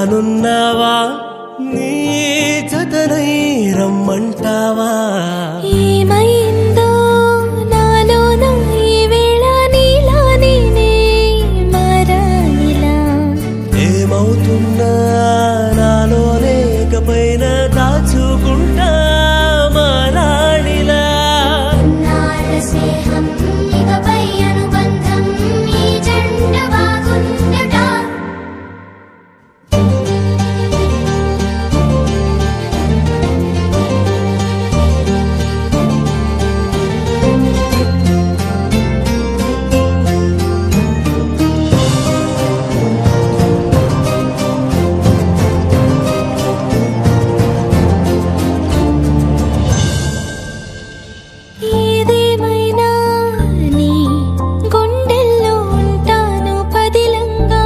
రానున్నావా నీ జతనై రమ్మంటావా ఏమైందో నాలోన ఈ వేళ నీలా నేనే మారానిలా ఏమవుతున్నా నాలో లేకపోయిన దాచుకుంటా మారాణిలా స్నేహం ఇకపై అనుబంధం ఈ జంట బాగుందట ఏదేమైనా నీ గుండెల్లో ఉంటాను పదిలంగా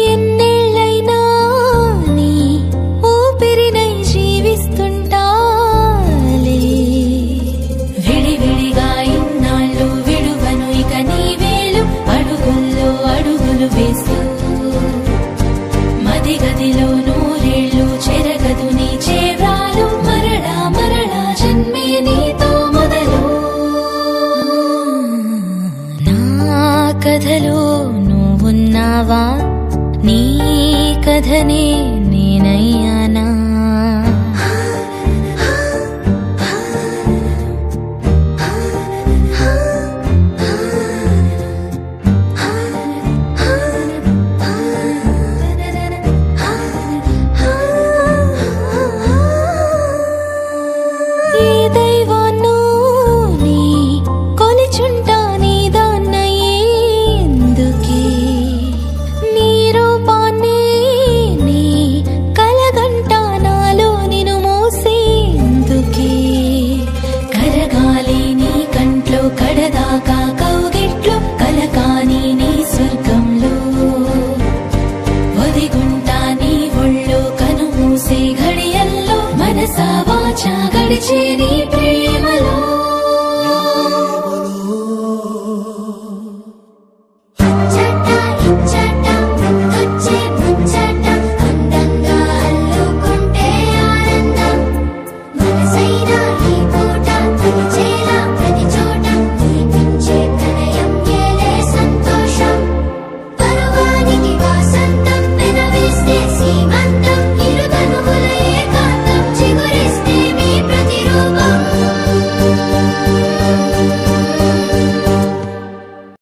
ఎన్నేళ్ళైనా నీ ఊపిరినై జీవిస్తుంటాలే విడివిడిగా ఇన్నాళ్ళు విడువను ఇక నీ వేలు అడుగుల్లో అడుగులు వేస్తూ మది గదిలో నూరేళ్ళు చెరగదు నీ చేవ్రాలు మరడా మరడా జన్మే నీతో మొదలు నా కథలో నువ్వున్నావా నీ కథనే నేనయ్యానా ఏ దైవాన్నో నీ కొలిచుంటా నీ దాన్నయ్యేందుకే నీ రూపాన్నే నీ కలగంటా నాలో నిన్ను మోసేందుకే కరగాలి నీ కంట్లో కడదాకా కౌగిట్లో కలకాని నీ స్వర్గంలో ఒదిగుంటా నీ ఒళ్ళో కనుమూసే ఘడియల్లో మనసా వాచా గడిచే నీ